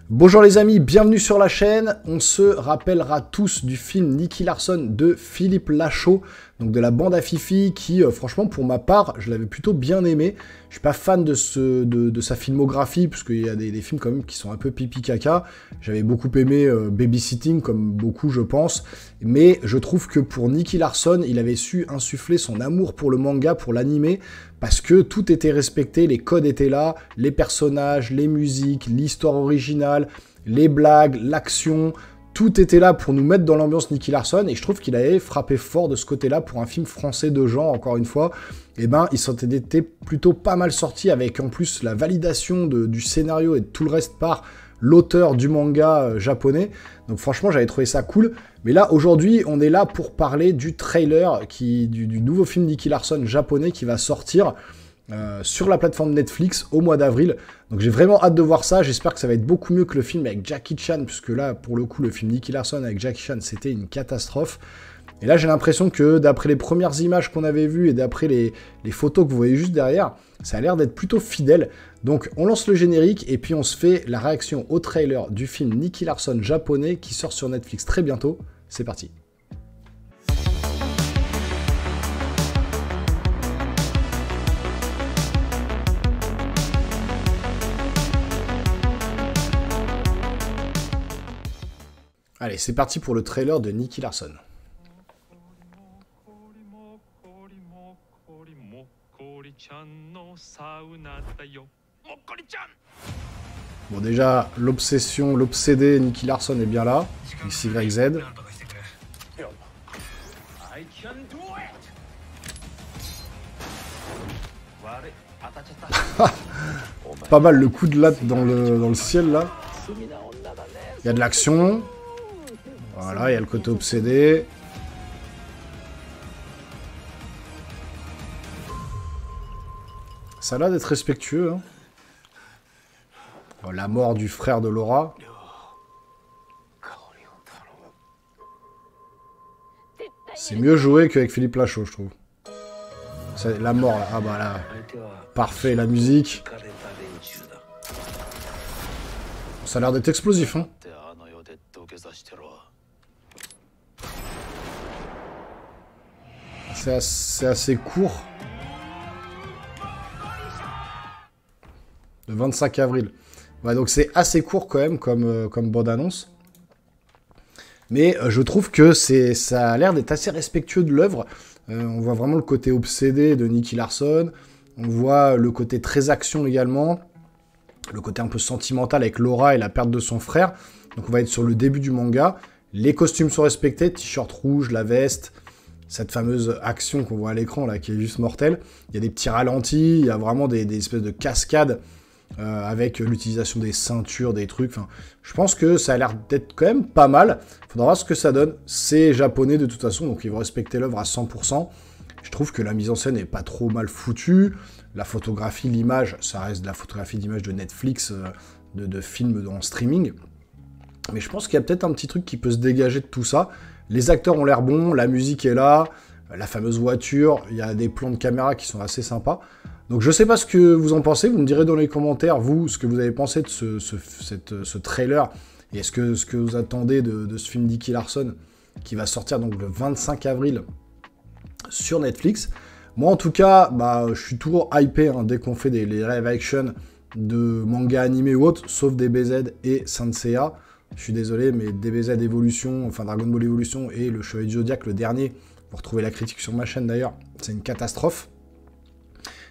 Bonjour les amis, bienvenue sur la chaîne. On se rappellera tous du film Nicky Larson de Philippe Lachaud, donc de la bande à Fifi, qui franchement pour ma part, je l'avais plutôt bien aimé. Je suis pas fan de sa filmographie, parce qu'il y a des films quand même qui sont un peu pipi caca. J'avais beaucoup aimé Babysitting, comme beaucoup je pense, mais je trouve que pour Nicky Larson, il avait su insuffler son amour pour le manga, pour l'anime, parce que tout était respecté, les codes étaient là, les personnages, les musiques, l'histoire originale, les blagues, l'action, tout était là pour nous mettre dans l'ambiance Nicky Larson, et je trouve qu'il avait frappé fort de ce côté-là pour un film français de genre, encore une fois. Et ben, il s'en était plutôt pas mal sorti, avec en plus la validation du scénario et de tout le reste par l'auteur du manga japonais. Donc franchement, j'avais trouvé ça cool. Mais là, aujourd'hui, on est là pour parler du trailer du nouveau film Nicky Larson japonais qui va sortir sur la plateforme Netflix au mois d'avril. Donc j'ai vraiment hâte de voir ça. J'espère que ça va être beaucoup mieux que le film avec Jackie Chan, puisque là, pour le coup, le film Nicky Larson avec Jackie Chan, c'était une catastrophe. Et là, j'ai l'impression que d'après les premières images qu'on avait vues et d'après les photos que vous voyez juste derrière, ça a l'air d'être plutôt fidèle. Donc on lance le générique et puis on se fait la réaction au trailer du film Nicky Larson japonais qui sort sur Netflix très bientôt. C'est parti. Allez, c'est parti pour le trailer de Nicky Larson. Bon, déjà, l'obsession, l'obsédé Nicky Larson est bien là. XYZ. Pas mal le coup de latte dans le ciel, là. Il y a de l'action. Voilà, il y a le côté obsédé. Ça a l'air d'être respectueux, hein. La mort du frère de Laura. C'est mieux joué qu'avec Philippe Lachaud, je trouve. La mort, là. Ah bah là. Parfait, la musique. Ça a l'air d'être explosif, hein. C'est assez court. Le 25 avril. Ouais, donc c'est assez court quand même comme bande-annonce. Mais je trouve que ça a l'air d'être assez respectueux de l'œuvre. On voit vraiment le côté obsédé de Nicky Larson. On voit le côté très action également. Le côté un peu sentimental avec Laura et la perte de son frère. Donc on va être sur le début du manga. Les costumes sont respectés. T-shirt rouge, la veste. Cette fameuse action qu'on voit à l'écran là qui est juste mortelle. Il y a des petits ralentis. Il y a vraiment des espèces de cascades. Avec l'utilisation des ceintures, des trucs. Enfin, je pense que ça a l'air d'être quand même pas mal. Il faudra voir ce que ça donne. C'est japonais de toute façon, donc ils vont respecter l'œuvre à 100%. Je trouve que la mise en scène est pas trop mal foutue. La photographie, l'image, ça reste de la photographie d'image de Netflix, de films en streaming. Mais je pense qu'il y a peut-être un petit truc qui peut se dégager de tout ça. Les acteurs ont l'air bons, la musique est là, la fameuse voiture, il y a des plans de caméra qui sont assez sympas. Donc je sais pas ce que vous en pensez, vous me direz dans les commentaires, vous, ce que vous avez pensé de ce trailer, et ce que vous attendez de ce film Nicky Larson, qui va sortir donc le 25 avril sur Netflix. Moi en tout cas, bah, je suis toujours hypé hein, dès qu'on fait les live action de manga animé ou autre, sauf DBZ et Saint Seiya. Je suis désolé, mais DBZ Evolution, enfin Dragon Ball Evolution et le Chevalier du Zodiac, le dernier, vous retrouvez la critique sur ma chaîne d'ailleurs, c'est une catastrophe.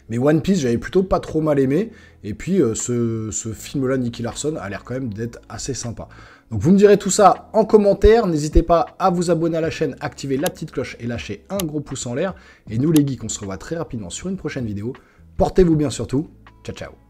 Mais One Piece, j'avais plutôt pas trop mal aimé. Et puis, ce film-là, Nicky Larson, a l'air quand même d'être assez sympa. Donc, vous me direz tout ça en commentaire. N'hésitez pas à vous abonner à la chaîne, activer la petite cloche et lâcher un gros pouce en l'air. Et nous, les geeks, on se revoit très rapidement sur une prochaine vidéo. Portez-vous bien surtout. Ciao, ciao.